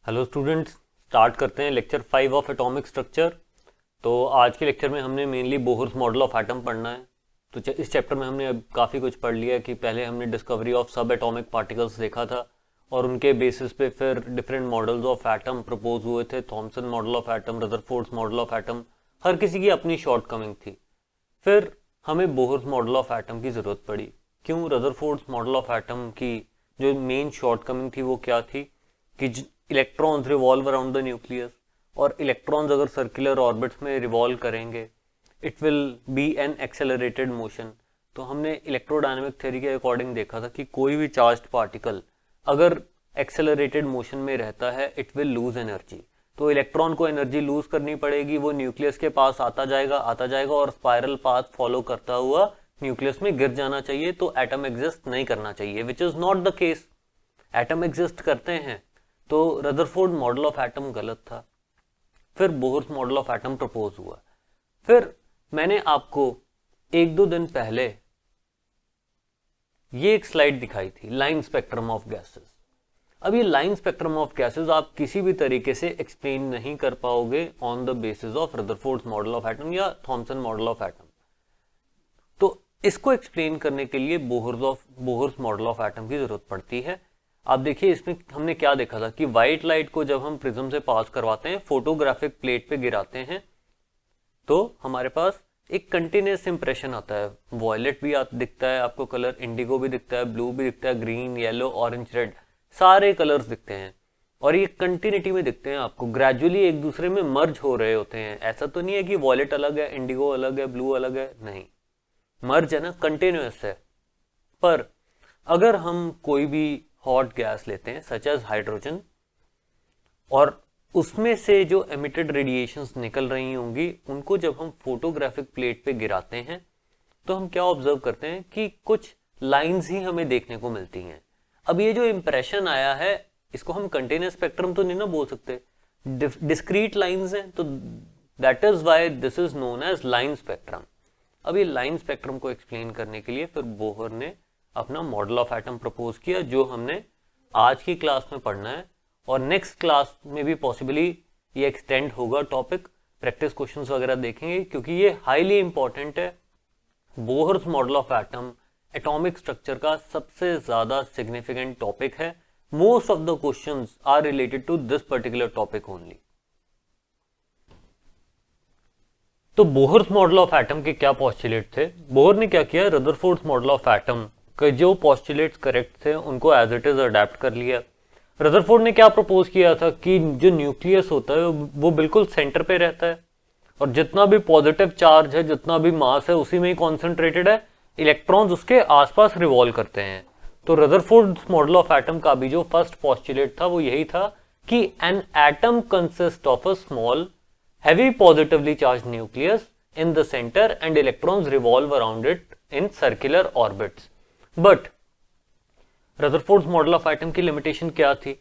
Hello students, start करते हैं lecture 5 of atomic structure. तो आज के लेक्चर में हमने mainly Bohr's model of atom पढ़ना है। तो इस चैप्टर में हमने अब काफ़ी कुछ पढ़ लिया कि पहले हमने डिस्कवरी ऑफ सब एटॉमिक पार्टिकल्स देखा था और उनके बेसिस पे फिर different models of atom propose हुए थे। Thomson model of atom, Rutherford's model of atom, हर किसी की अपनी शॉर्टकमिंग थी। फिर हमें बोहर्स मॉडल ऑफ एटम की ज़रूरत पड़ी। क्यों? रदरफोर्ड्स मॉडल ऑफ एटम की जो मेन शॉर्टकमिंग थी वो क्या थी कि electrons revolve around the nucleus, और इलेक्ट्रॉन्स अगर सर्कुलर ऑर्बिट्स में रिवॉल्व करेंगे it will be N accelerated motion. तो हमने इलेक्ट्रोडायनेमिक थ्योरी के अकॉर्डिंग देखा था कि कोई भी चार्ज्ड पार्टिकल अगर एक्सेलरेटेड मोशन में रहता है इट विल लूज एनर्जी। तो इलेक्ट्रॉन को एनर्जी लूज करनी पड़ेगी, वो न्यूक्लियस के पास आता जाएगा और स्पाइरल पाथ फॉलो करता हुआ न्यूक्लियस में गिर जाना चाहिए। तो एटम एग्जिस्ट नहीं करना चाहिए, which is not the case. Atom exist करते हैं। तो रदरफोर्ड मॉडल ऑफ एटम गलत था। फिर Bohr's model of atom propose हुआ। फिर मैंने आपको एक दो दिन पहले ये एक स्लाइड दिखाई थी, लाइन स्पेक्ट्रम ऑफ गैसेस। अब ये लाइन स्पेक्ट्रम ऑफ गैसेस आप किसी भी तरीके से एक्सप्लेन नहीं कर पाओगे on the basis of Rutherford model of atom या थॉमसन मॉडल ऑफ एटम। तो इसको एक्सप्लेन करने के लिए बोहर्स मॉडल ऑफ एटम की जरूरत पड़ती है। आप देखिए इसमें हमने क्या देखा था कि व्हाइट लाइट को जब हम प्रिज्म से पास करवाते हैं, फोटोग्राफिक प्लेट पे गिराते हैं, तो हमारे पास एक कंटिन्यूस इंप्रेशन आता है। वॉयलेट भी दिखता है आपको कलर, इंडिगो भी दिखता है, ब्लू भी दिखता है, ग्रीन, येलो, ऑरेंज, रेड, सारे कलर्स दिखते हैं और ये कंटिन्यूटी में दिखते हैं आपको, ग्रेजुअली एक दूसरे में मर्ज हो रहे होते हैं। ऐसा तो नहीं है कि वॉयलेट अलग है, इंडिगो अलग है, ब्लू अलग है, नहीं, मर्ज है ना, कंटिन्यूस है। पर अगर हम कोई भी हॉट गैस लेते हैं सच एज हाइड्रोजन, और उसमें से जो एमिटेड रेडिएशंस निकल रही होंगी उनको जब हम फोटोग्राफिक प्लेट पे गिराते हैं तो हम क्या ऑब्जर्व करते हैं कि कुछ लाइंस ही हमें देखने को मिलती हैं। अब ये जो इंप्रेशन आया है इसको हम कंटिन्यूस स्पेक्ट्रम तो नहीं ना बोल सकते, डिस्क्रीट लाइंस हैं, तो that is why this is known as line spectrum. अब ये लाइन स्पेक्ट्रम को एक्सप्लेन करने के लिए फिर बोहर ने अपना मॉडल ऑफ एटम प्रपोज किया, जो हमने आज की क्लास में पढ़ना है और नेक्स्ट क्लास में भी पॉसिबली ये एक्सटेंड होगा टॉपिक। प्रैक्टिस क्वेश्चंस वगैरह देखेंगे क्योंकि ये हाईली इंपॉर्टेंट है। Bohr's model of atom atomic structure का सबसे ज्यादा सिग्निफिकेंट टॉपिक है। Most of the questions are related to this particular topic only. तो बोहर्स मॉडल ऑफ एटम के क्या पॉस्टुलेट थे? बोहर ने क्या किया, रदरफोर्ड्स मॉडल ऑफ एटम के जो पॉस्टुलेट्स करेक्ट थे उनको एज इट इज अडेप्ट कर लिया। रदरफोर्ड ने क्या प्रपोज किया था कि जो न्यूक्लियस होता है वो बिल्कुल सेंटर पे रहता है और जितना भी पॉजिटिव चार्ज है, जितना भी मास है, उसी में ही कॉन्सेंट्रेटेड है। इलेक्ट्रॉन्स उसके आसपास रिवॉल्व करते हैं। तो रदरफोर्ड मॉडल ऑफ एटम का भी जो फर्स्ट पॉस्टुलेट था वो यही था कि an atom consist of a small heavy positively charged nucleus in the center and electrons revolve around it in circular orbits. But Rutherford's model of atom की limitation क्या थी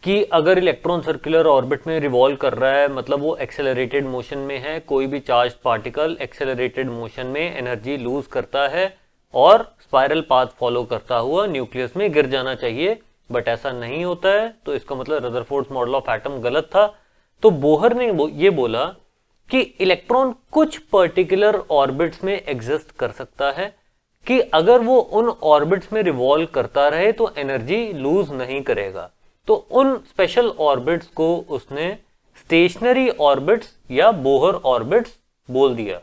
कि अगर इलेक्ट्रॉन सर्कुलर ऑर्बिट में रिवॉल्व कर रहा है मतलब वो एक्सेलरेटेड मोशन में है, कोई भी चार्ज पार्टिकल एक्सेलरेटेड मोशन में एनर्जी लूज करता है और स्पाइरल पाथ फॉलो करता हुआ न्यूक्लियस में गिर जाना चाहिए, बट ऐसा नहीं होता है। तो इसका मतलब रदरफोर्ड्स मॉडल ऑफ एटम गलत था। तो बोहर ने ये बोला कि इलेक्ट्रॉन कुछ पर्टिकुलर ऑर्बिट्स में एग्जिस्ट कर सकता है कि अगर वो उन ऑर्बिट्स में रिवॉल्व करता रहे तो एनर्जी लूज नहीं करेगा। तो उन स्पेशल ऑर्बिट्स को उसने स्टेशनरी ऑर्बिट्स या बोहर ऑर्बिट्स बोल दिया।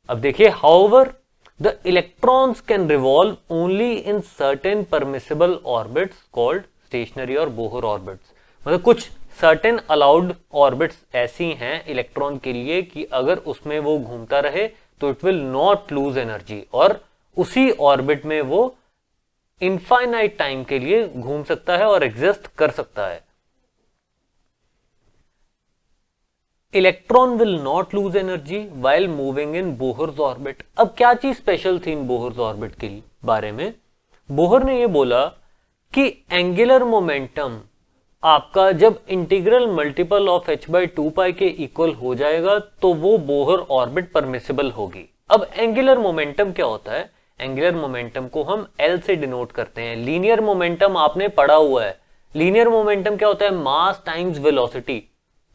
अब देखिए, however the electrons can revolve only in certain permissible orbits called stationary और बोहर ऑर्बिट्स। मतलब कुछ सर्टेन अलाउड ऑर्बिट्स ऐसी हैं इलेक्ट्रॉन के लिए कि अगर उसमें वो घूमता रहे तो it will not lose energy और उसी ऑर्बिट में वो इनफाइनाइट टाइम के लिए घूम सकता है और एग्जिस्ट कर सकता है। Electron will not lose energy while moving in Bohr's orbit. अब क्या चीज स्पेशल थी इन बोहर्स ऑर्बिट के बारे में? बोहर ने ये बोला कि एंगुलर मोमेंटम आपका जब इंटीग्रल मल्टीपल ऑफ h/2π के इक्वल हो जाएगा तो वो बोहर ऑर्बिट परमिसिबल होगी। अब एंगुलर मोमेंटम क्या होता है? एंगुलर मोमेंटम को हम L से डिनोट करते हैं। लीनियर मोमेंटम आपने पढ़ा हुआ है, लीनियर मोमेंटम क्या होता है? मास टाइम्स वेलोसिटी,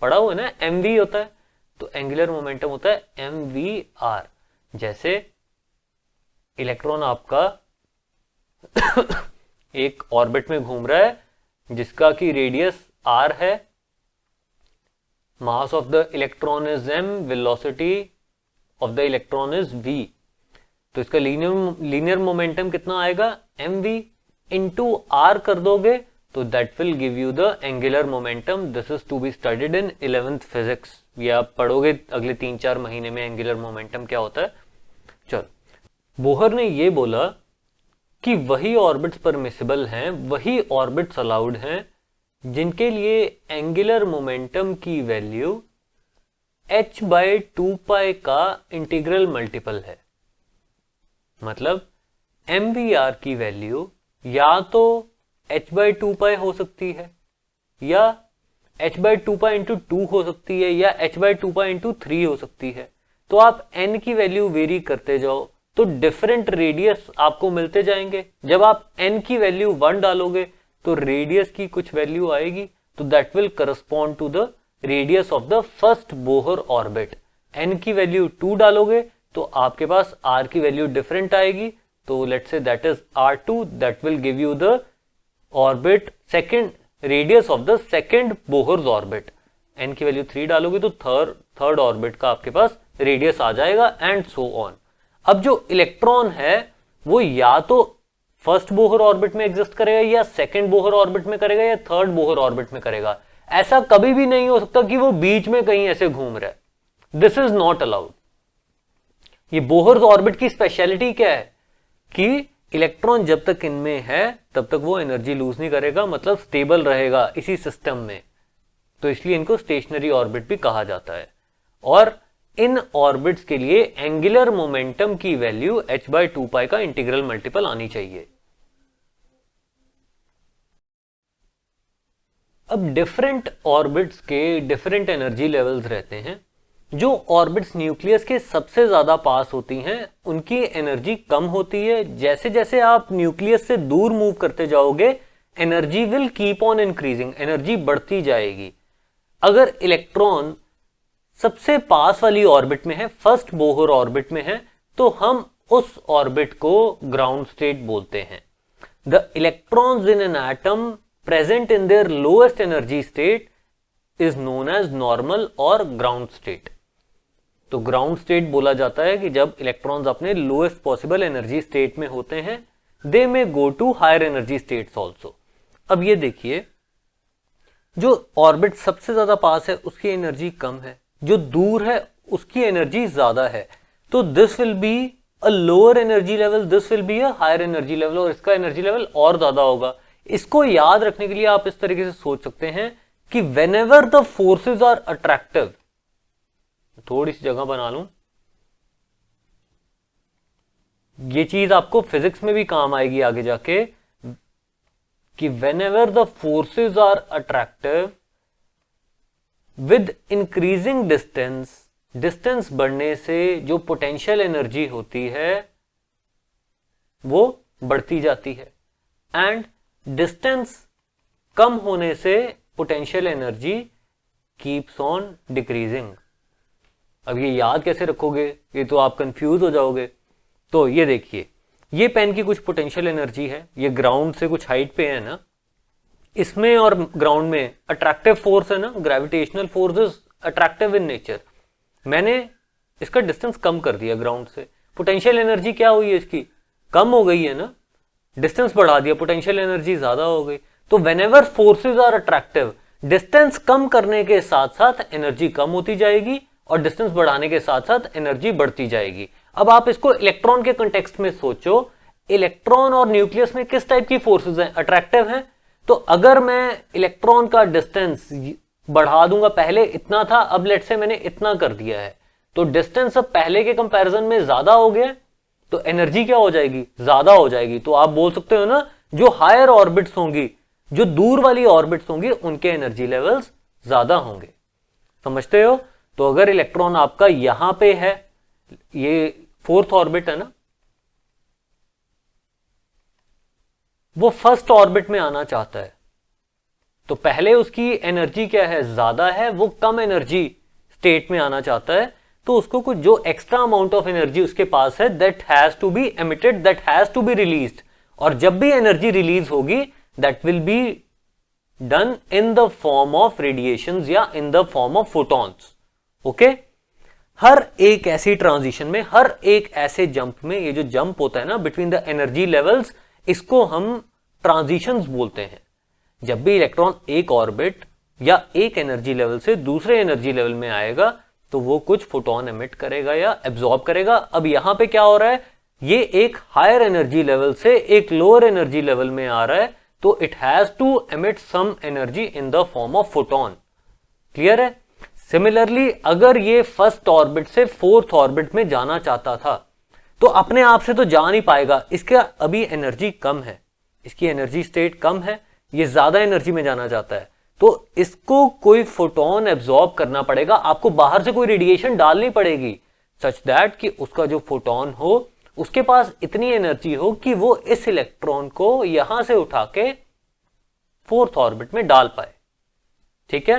पढ़ा हुआ है ना, mv होता है। तो एंगुलर मोमेंटम होता है mvr। जैसे इलेक्ट्रॉन आपका एक ऑर्बिट में घूम रहा है जिसका की रेडियस r है, mass of the electron is m, velocity of the electron is v। तो इसका लीनियर मोमेंटम कितना आएगा? mv इंटू r कर दोगे तो that will give you the angular momentum. This is to be studied in 11th physics. ये आप पढ़ोगे अगले 3-4 महीने में एंगुलर मोमेंटम क्या होता है। चलो, बोहर ने ये बोला कि वही ऑर्बिट्स परमिसिबल हैं, वही ऑर्बिट्स अलाउड हैं जिनके लिए एंगुलर मोमेंटम की वैल्यू h/2π का इंटीग्रल मल्टीपल है। मतलब mvr की वैल्यू या तो h/2π हो सकती है, या h/2π इंटू 2 हो सकती है, या h/2π इंटू 3 हो सकती है। तो आप n की वैल्यू वेरी करते जाओ तो डिफरेंट रेडियस आपको मिलते जाएंगे। जब आप n की वैल्यू 1 डालोगे तो रेडियस की कुछ वैल्यू आएगी, तो that will correspond to the radius of the first Bohr orbit. n की वैल्यू 2 डालोगे तो आपके पास r की वैल्यू डिफरेंट आएगी, तो let's say that is r2, that will give you the orbit second radius of the second Bohr's orbit. n की value 3 डालोगे तो थर्ड ऑर्बिट का आपके पास रेडियस आ जाएगा, एंड सो ऑन। अब जो इलेक्ट्रॉन है वो या तो फर्स्ट बोहर ऑर्बिट में एग्जिस्ट करेगा, या सेकेंड बोहर ऑर्बिट में करेगा, या थर्ड बोहर ऑर्बिट में करेगा। ऐसा कभी भी नहीं हो सकता कि वो बीच में कहीं ऐसे घूम रहा है। This is not allowed. ये बोहर ऑर्बिट की स्पेशलिटी क्या है कि इलेक्ट्रॉन जब तक इनमें है तब तक वो एनर्जी लूज नहीं करेगा, मतलब स्टेबल रहेगा इसी सिस्टम में। तो इसलिए इनको स्टेशनरी ऑर्बिट भी कहा जाता है। और इन ऑर्बिट्स के लिए एंगुलर मोमेंटम की वैल्यू h/2π का इंटीग्रल मल्टीपल आनी चाहिए। अब डिफरेंट ऑर्बिट्स के डिफरेंट एनर्जी लेवल्स रहते हैं। जो ऑर्बिट्स न्यूक्लियस के सबसे ज्यादा पास होती हैं उनकी एनर्जी कम होती है। जैसे जैसे आप न्यूक्लियस से दूर मूव करते जाओगे energy will keep on increasing, energy बढ़ती जाएगी। अगर इलेक्ट्रॉन सबसे पास वाली ऑर्बिट में है, फर्स्ट बोहर ऑर्बिट में है, तो हम उस ऑर्बिट को ग्राउंड स्टेट बोलते हैं। The electrons in an atom present in their lowest energy state is known as normal और ग्राउंड स्टेट। तो ग्राउंड स्टेट बोला जाता है कि जब इलेक्ट्रॉन्स अपने लोएस्ट पॉसिबल एनर्जी स्टेट में होते हैं, they may go to higher energy states also. अब ये देखिए, जो ऑर्बिट सबसे ज्यादा पास है उसकी एनर्जी कम है, जो दूर है उसकी एनर्जी ज्यादा है। तो this will be a lower energy level, this will be a higher energy level, और इसका एनर्जी लेवल और ज्यादा होगा। इसको याद रखने के लिए आप इस तरीके से सोच सकते हैं कि whenever the forces are attractive, थोड़ी सी जगह बना लूं, ये चीज आपको फिजिक्स में भी काम आएगी आगे जाके, कि whenever the forces are attractive with increasing distance, distance बढ़ने से जो पोटेंशियल एनर्जी होती है वो बढ़ती जाती है, एंड डिस्टेंस कम होने से potential energy keeps on decreasing. अब ये याद कैसे रखोगे, ये तो आप कंफ्यूज हो जाओगे। तो ये देखिए, ये पेन की कुछ पोटेंशियल एनर्जी है, ये ग्राउंड से कुछ हाइट पे है ना, इसमें और ग्राउंड में अट्रैक्टिव फोर्स है ना, gravitational force is attractive in nature. मैंने इसका डिस्टेंस कम कर दिया ग्राउंड से, पोटेंशियल एनर्जी क्या हुई है इसकी, कम हो गई है ना, डिस्टेंस बढ़ा दिया, पोटेंशियल एनर्जी ज्यादा हो गई। तो whenever forces are attractive, distance कम करने के साथ साथ एनर्जी कम होती जाएगी और डिस्टेंस बढ़ाने के साथ साथ एनर्जी बढ़ती जाएगी। अब आप इसको इलेक्ट्रॉन के कंटेक्स्ट में सोचो, इलेक्ट्रॉन और न्यूक्लियस में किस टाइप की फोर्सेस हैं, अट्रैक्टिव हैं। तो अगर मैं इलेक्ट्रॉन का डिस्टेंस बढ़ा दूंगा, पहले इतना था, अब लेट से मैंने इतना कर दिया है, तो डिस्टेंस अब पहले के कंपैरिजन में ज्यादा हो गया, तो एनर्जी क्या हो जाएगी, ज्यादा हो जाएगी। तो आप बोल सकते हो ना, जो हायर ऑर्बिट्स होंगी, जो दूर वाली ऑर्बिट्स होंगी, उनके एनर्जी लेवल्स ज्यादा होंगे। समझते हो? तो अगर इलेक्ट्रॉन आपका यहां पे है, ये फोर्थ ऑर्बिट है ना, वो फर्स्ट ऑर्बिट में आना चाहता है, तो पहले उसकी एनर्जी क्या है, ज्यादा है, वो कम एनर्जी स्टेट में आना चाहता है, तो उसको कुछ जो एक्स्ट्रा अमाउंट ऑफ एनर्जी उसके पास है that has to be emitted, that has to be released, और जब भी एनर्जी रिलीज होगी that will be done in the form of radiations या in the form of photons. Okay, हर एक ऐसी ट्रांजिशन में, हर एक ऐसे जंप में, ये जो जंप होता है ना बिटवीन द एनर्जी लेवल्स, इसको हम ट्रांजिशंस बोलते हैं। जब भी इलेक्ट्रॉन एक ऑर्बिट या एक एनर्जी लेवल से दूसरे एनर्जी लेवल में आएगा तो वो कुछ फोटोन एमिट करेगा या एब्जॉर्ब करेगा। अब यहां पे क्या हो रहा है, ये एक हायर एनर्जी लेवल से एक लोअर एनर्जी लेवल में आ रहा है, तो it has to emit some energy in the form of photon. Clear है? सिमिलरली अगर ये फर्स्ट ऑर्बिट से फोर्थ ऑर्बिट में जाना चाहता था तो अपने आप से तो जा नहीं पाएगा, इसका अभी एनर्जी कम है, इसकी एनर्जी स्टेट कम है, ये ज्यादा एनर्जी में जाना चाहता है, तो इसको कोई फोटोन एब्जॉर्ब करना पड़ेगा, आपको बाहर से कोई रेडिएशन डालनी पड़ेगी सच दैट कि उसका जो फोटोन हो उसके पास इतनी एनर्जी हो कि वो इस इलेक्ट्रॉन को यहां से उठा के फोर्थ ऑर्बिट में डाल पाए। ठीक है,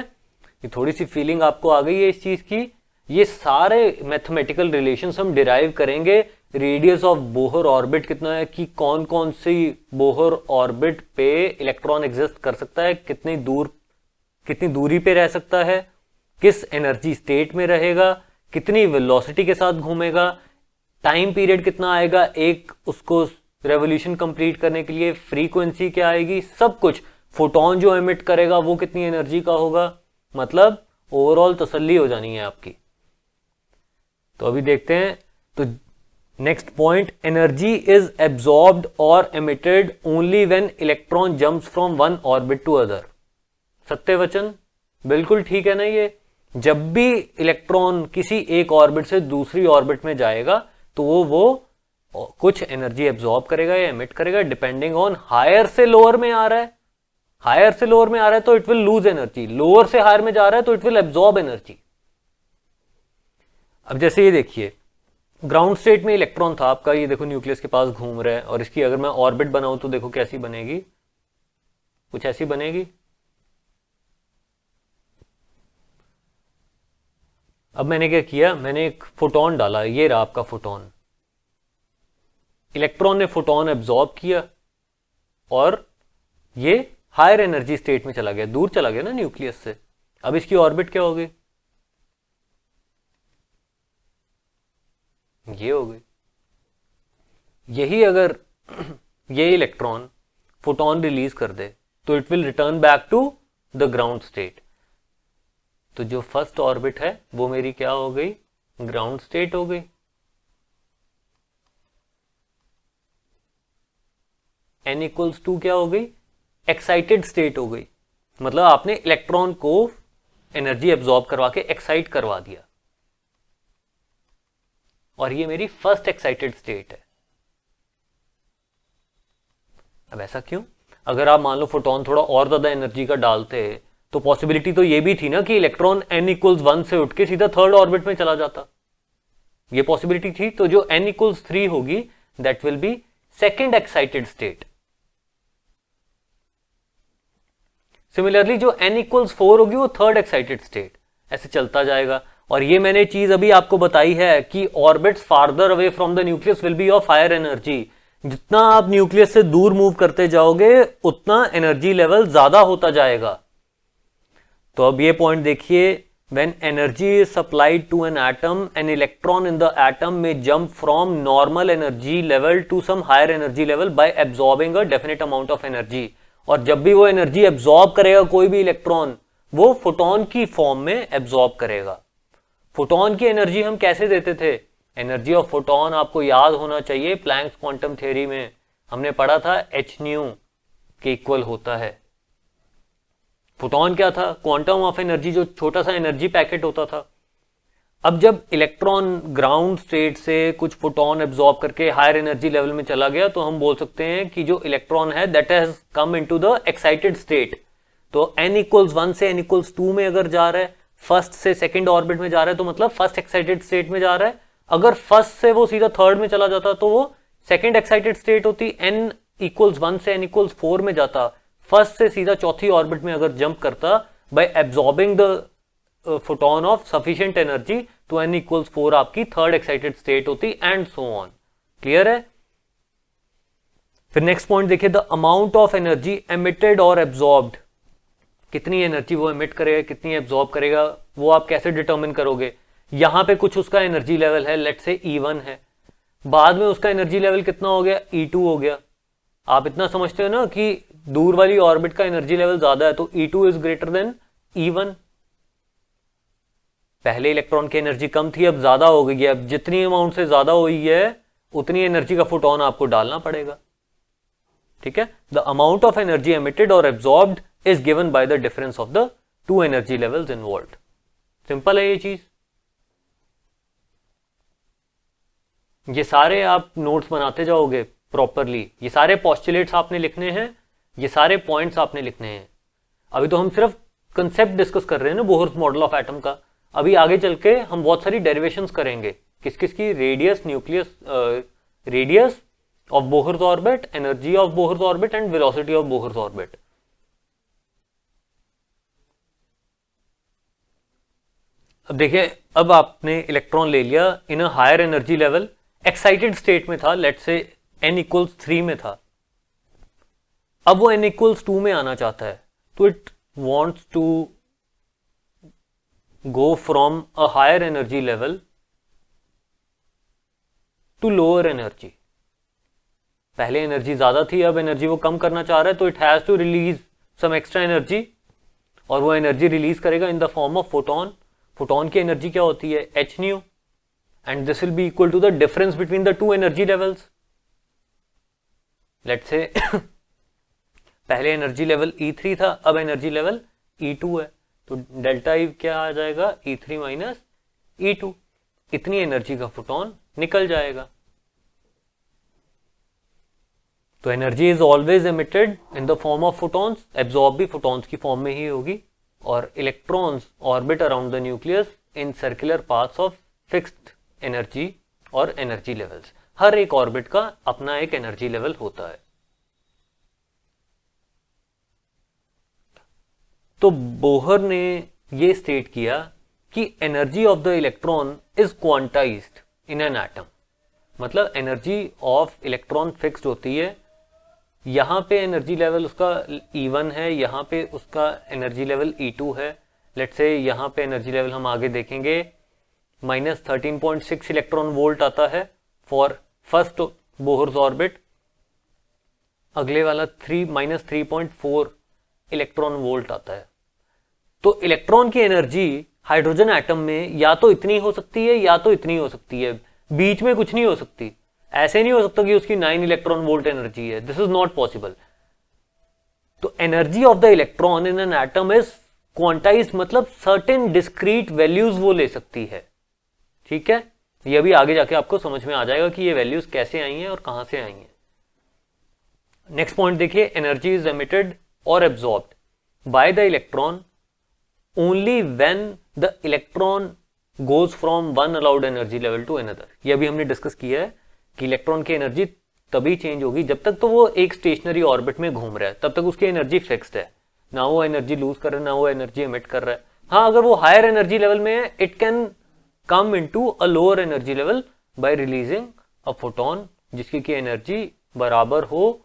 ये थोड़ी सी फीलिंग आपको आ गई है इस चीज की। ये सारे मैथमेटिकल रिलेशंस हम डिराइव करेंगे। रेडियस ऑफ बोहर ऑर्बिट कितना है, कि कौन कौन सी बोहर ऑर्बिट पे इलेक्ट्रॉन एग्जिस्ट कर सकता है, कितनी दूरी पे रह सकता है, किस एनर्जी स्टेट में रहेगा, कितनी वेलोसिटी के साथ घूमेगा, टाइम पीरियड कितना आएगा एक उसको रेवोल्यूशन कंप्लीट करने के लिए, फ्रीक्वेंसी क्या आएगी, सब कुछ, फोटोन जो एमिट करेगा वो कितनी एनर्जी का होगा, मतलब ओवरऑल तसल्ली हो जानी है आपकी। तो अभी देखते हैं, तो next point, energy is absorbed और emitted only when electron jumps from one orbit to other. सत्य वचन, बिल्कुल ठीक है ना ये। जब भी इलेक्ट्रॉन किसी एक ऑर्बिट से दूसरी ऑर्बिट में जाएगा तो वो कुछ एनर्जी एब्जॉर्ब करेगा या एमिट करेगा, डिपेंडिंग ऑन हायर से लोअर में आ रहा है, हायर से लोअर में आ रहा है तो it will lose energy, lower से हायर में जा रहा है तो इट विल एब्जॉर्ब एनर्जी। अब जैसे ये देखिए, ग्राउंड स्टेट में इलेक्ट्रॉन था आपका, ये देखो न्यूक्लियस के पास घूम रहा है, और इसकी अगर मैं ऑर्बिट बनाऊं तो देखो कैसी बनेगी, कुछ ऐसी बनेगी। अब मैंने क्या किया, मैंने एक फोटोन डाला, ये रहा आपका फोटोन, इलेक्ट्रॉन ने फोटोन एब्जॉर्ब किया और ये हायर एनर्जी स्टेट में चला गया, दूर चला गया ना न्यूक्लियस से। अब इसकी ऑर्बिट क्या हो गई, ये हो गई। यही अगर ये इलेक्ट्रॉन फोटोन रिलीज कर दे तो it will return back to the ground state. तो जो फर्स्ट ऑर्बिट है वो मेरी क्या हो गई, ग्राउंड स्टेट हो गई। n इक्वल्स टू क्या हो गई, एक्साइटेड स्टेट हो गई, मतलब आपने इलेक्ट्रॉन को एनर्जी एब्जॉर्ब करवा के एक्साइट करवा दिया, और ये मेरी फर्स्ट एक्साइटेड स्टेट है। अब ऐसा क्यों, अगर आप मान लो फोटोन थोड़ा और ज्यादा एनर्जी का डालते तो पॉसिबिलिटी तो ये भी थी ना कि इलेक्ट्रॉन n इक्वल्स 1 से उठ के सीधा थर्ड ऑर्बिट में चला जाता, ये पॉसिबिलिटी थी। तो जो n इक्वल्स 3 होगी that will B second excited state. Similarly जो n इक्वल्स 4 होगी वो थर्ड एक्साइटेड स्टेट, ऐसे चलता जाएगा। और ये मैंने चीज अभी आपको बताई है कि orbits farther away from the nucleus will be of higher energy. जितना आप न्यूक्लियस से दूर मूव करते जाओगे उतना एनर्जी लेवल ज्यादा होता जाएगा। तो अब ये पॉइंट देखिए, when energy is supplied to an atom, an electron in the atom may jump from normal energy level to some higher energy level by absorbing a definite amount of energy। और जब भी वो energy absorb करेगा कोई भी electron, वो photon की form में एब्जॉर्ब करेगा। फोटोन की एनर्जी हम कैसे देते थे, एनर्जी ऑफ फोटोन आपको याद होना चाहिए, प्लैंक्स क्वांटम थ्योरी में हमने पढ़ा था h न्यू के इक्वल होता है। फोटोन क्या था, क्वांटम ऑफ एनर्जी, जो छोटा सा एनर्जी पैकेट होता था। अब जब इलेक्ट्रॉन ग्राउंड स्टेट से कुछ फोटोन एब्जॉर्ब करके हायर एनर्जी लेवल में चला गया तो हम बोल सकते हैं कि जो इलेक्ट्रॉन है that has come into the excited state. तो n इक्वल्स 1 से n इक्वल्स 2 में अगर जा रहा है, फर्स्ट से सेकंड ऑर्बिट में जा रहा है, तो मतलब फर्स्ट एक्साइटेड स्टेट में जा रहा है। अगर फर्स्ट से वो सीधा थर्ड में चला जाता तो वो सेकंड एक्साइटेड स्टेट होती, n इक्वल्स 1 से n इक्वल्स 4 में जाता, फर्स्ट से सीधा चौथी ऑर्बिट में अगर जंप करता bye absorbing the photon of sufficient energy तो n इक्वल्स 4 आपकी थर्ड एक्साइटेड स्टेट होती एंड सो ऑन। क्लियर है? फिर नेक्स्ट पॉइंट देखिए, the amount of energy emitted और एब्जॉर्ब्ड, कितनी एनर्जी वो एमिट करेगा, कितनी एब्जॉर्ब करेगा, वो आप कैसे डिटरमिन करोगे? यहां पे कुछ उसका एनर्जी लेवल है, लेट्स से E1 है, बाद में उसका एनर्जी लेवल कितना हो गया, E2 हो गया। आप इतना समझते हो ना कि दूर वाली ऑर्बिट का एनर्जी लेवल ज्यादा है तो E2 is greater than E1। पहले इलेक्ट्रॉन की एनर्जी कम थी, अब ज्यादा हो गई है। अब जितनी अमाउंट से ज्यादा हुई है उतनी एनर्जी का फोटोन आपको डालना पड़ेगा। ठीक है, the amount of energy emitted और absorbed is given by the difference of the two energy levels involved. Simple है ये चीज। ये सारे आप नोट्स बनाते जाओगे प्रॉपरली, ये सारे पॉस्टुलेट्स आपने लिखने हैं, ये सारे पॉइंट्स आपने लिखने हैं। अभी तो हम सिर्फ कंसेप्ट डिस्कस कर रहे हैं ना बोहर्स मॉडल ऑफ एटम का। अभी आगे चल के हम बहुत सारी डेरिवेशंस करेंगे, किस किस की, radius, nucleus, radius of Bohr's orbit, energy of Bohr's orbit and velocity of Bohr's orbit. अब देखिए, अब आपने इलेक्ट्रॉन ले लिया in a higher energy level, excited state में था, लेट्स से n इक्वल्स 3 में था। अब वो n इक्वल्स 2 में आना चाहता है तो it wants to go from a higher energy level to lower energy. पहले एनर्जी ज्यादा थी, अब एनर्जी वो कम करना चाह रहा है तो it has to release some extra energy, और वो एनर्जी रिलीज करेगा in the form of photon. Photon की एनर्जी क्या होती है, h nu, and this will be equal to the difference between the two energy levels. Let's say पहले energy level E3 था, अब एनर्जी लेवल E2 है, तो डेल्टा ई क्या आ जाएगा, E3 माइनस E2। इतनी एनर्जी का फोटोन निकल जाएगा। तो energy is always emitted in the form of photons, absorb भी फोटॉन्स की फॉर्म में ही होगी, और electrons orbit around the nucleus in circular paths of fixed energy और एनर्जी लेवल्स। हर एक ऑर्बिट का अपना एक एनर्जी लेवल होता है। तो बोहर ने ये स्टेट किया कि energy of the electron is quantized in an atom. मतलब एनर्जी ऑफ इलेक्ट्रॉन फिक्स्ड होती है, यहां पे एनर्जी लेवल उसका E1 है, यहां पे उसका एनर्जी लेवल E2 है। लेट्स से यहां पे एनर्जी लेवल हम आगे देखेंगे -13.6 इलेक्ट्रॉन वोल्ट आता है फॉर फर्स्ट बोहर्स ऑर्बिट, अगले वाला -3.4 इलेक्ट्रॉन वोल्ट आता है। तो इलेक्ट्रॉन की एनर्जी हाइड्रोजन एटम में या तो इतनी हो सकती है या तो इतनी हो सकती है, बीच में कुछ नहीं हो सकती। ऐसे नहीं हो सकता कि उसकी 9 इलेक्ट्रॉन वोल्ट एनर्जी है, दिस इज नॉट पॉसिबल। तो energy of the electron in an atom is quantized, मतलब सर्टेन डिस्क्रीट वैल्यूज वो ले सकती है। ठीक है, ये अभी आगे जाके आपको समझ में आ जाएगा कि ये वैल्यूज कैसे आई हैं और कहां से आई हैं। नेक्स्ट पॉइंट देखिए, एनर्जी इज एमिटेड और absorbed by the electron only when the electron goes from one allowed energy level to another. ये अभी हमने डिस्कस किया है कि इलेक्ट्रॉन की एनर्जी तभी चेंज होगी जब तक तो वो एक स्टेशनरी ऑर्बिट में घूम रहा है, तब तक उसकी एनर्जी फिक्स्ड है, ना वो एनर्जी लूज कर रहा है ना वो एनर्जी एमिट कर रहा है। हाँ, अगर वो हायर एनर्जी लेवल में है, it can come into a lower energy level by releasing a photon जिसकी की एनर्जी बराबर हो,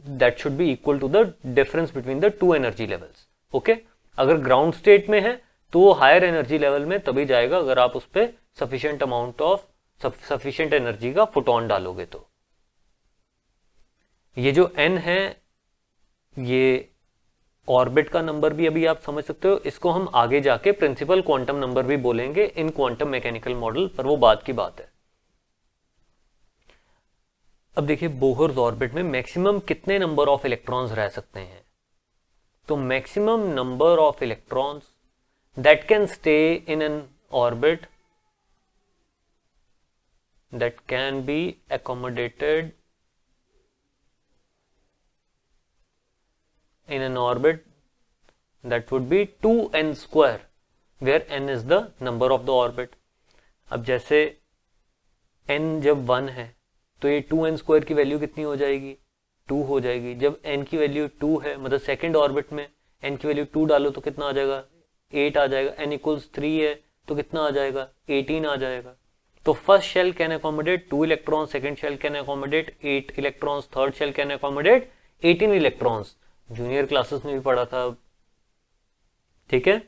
that should be equal to the difference between the two energy levels. Okay, अगर ग्राउंड स्टेट में है तो वो हायर एनर्जी लेवल में तभी जाएगा अगर आप उस पर sufficient amount of sufficient energy का फोटोन डालोगे। तो ये जो n है ये ऑर्बिट का नंबर भी अभी आप समझ सकते हो, इसको हम आगे जाके प्रिंसिपल क्वांटम नंबर भी बोलेंगे इन क्वांटम मैकेनिकल मॉडल, पर वो बाद की बात है। अब देखिए, बोहर्स ऑर्बिट में मैक्सिमम कितने नंबर ऑफ इलेक्ट्रॉन्स रह सकते हैं। तो maximum number of electrons that can stay in an orbit that can be accommodated in an orbit that would be 2n square where n is the number of the orbit। अब जैसे n जब 1 है तो ये 2n square की value कितनी हो जाएगी, 2 हो जाएगी। जब n की वैल्यू 2 है, मतलब सेकेंड ऑर्बिट में n की वैल्यू 2 डालो तो कितना आ जाएगा, 8 आ जाएगा। n इक्वल्स 3 है तो कितना आ जाएगा, 18 आ जाएगा। तो first shell can accommodate 2 electron, second shell can accommodate 8 electrons, third shell can accommodate 18 electrons. Junior classes में भी पढ़ा था, ठीक है।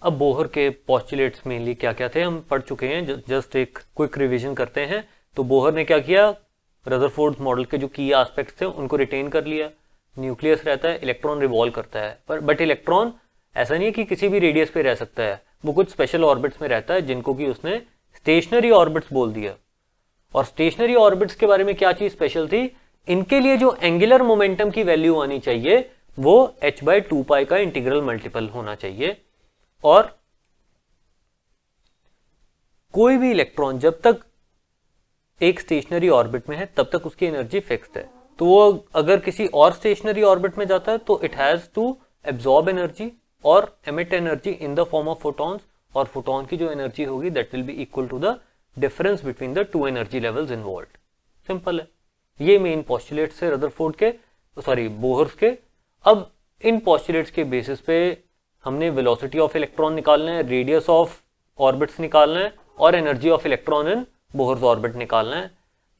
अब बोहर के पोस्टुलेट्स मेनली क्या क्या थे हम पढ़ चुके हैं, जस्ट एक क्विक रिवीजन करते हैं। तो बोहर ने क्या किया, रदरफोर्ड मॉडल के जो की एस्पेक्ट्स थे उनको रिटेन कर लिया। न्यूक्लियस रहता है, इलेक्ट्रॉन रिवॉल्व करता है, बट इलेक्ट्रॉन ऐसा नहीं है कि किसी भी रेडियस पे रह सकता है, वो कुछ स्पेशल ऑर्बिट्स में रहता है जिनको कि उसने स्टेशनरी ऑर्बिट्स बोल दिया। और स्टेशनरी ऑर्बिट्स के बारे में क्या चीज स्पेशल थी, इनके लिए जो एंगुलर मोमेंटम की वैल्यू आनी चाहिए वो h/2π का इंटीग्रल मल्टीपल होना चाहिए। और कोई भी इलेक्ट्रॉन जब तक एक स्टेशनरी ऑर्बिट में है तब तक उसकी एनर्जी फिक्स्ड है। तो वो अगर किसी और स्टेशनरी ऑर्बिट में जाता है तो it has to absorb energy और emit energy in the form of photons, और फोटॉन की जो एनर्जी होगी that will be equal to the difference between the two energy levels involved. Simple है। ये मेन पोस्टुलेट्स है रदरफोर्ड के, sorry Bohr's के। अब इन पोस्टुलेट्स के बेसिस पे हमने वेलोसिटी ऑफ इलेक्ट्रॉन निकालना है, रेडियस ऑफ ऑर्बिट्स निकालना है और energy of electron in Bohr's orbit निकालना है।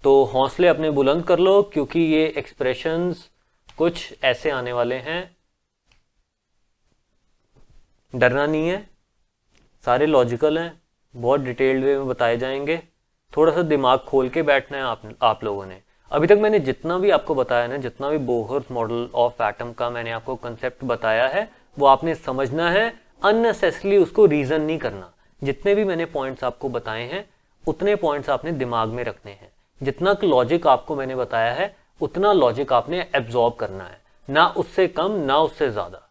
तो हौसले अपने बुलंद कर लो, क्योंकि ये एक्सप्रेशंस कुछ ऐसे आने वाले हैं, डरना नहीं है, सारे लॉजिकल हैं, बहुत डिटेल्ड वे में बताए जाएंगे। थोड़ा सा दिमाग खोल के बैठना है आप लोगों ने। अभी तक मैंने जितना भी आपको बताया ना, जितना भी बोहर्स मॉडल ऑफ एटम का मैंने आपको कंसेप्ट बताया है वो आपने समझना है, अननेसेसरली उसको रीजन नहीं करना। जितने भी मैंने पॉइंट्स आपको बताए हैं उतने पॉइंट्स आपने दिमाग में रखने हैं। जितना लॉजिक आपको मैंने बताया है उतना लॉजिक आपने एब्जॉर्ब करना है, ना उससे कम ना उससे ज्यादा,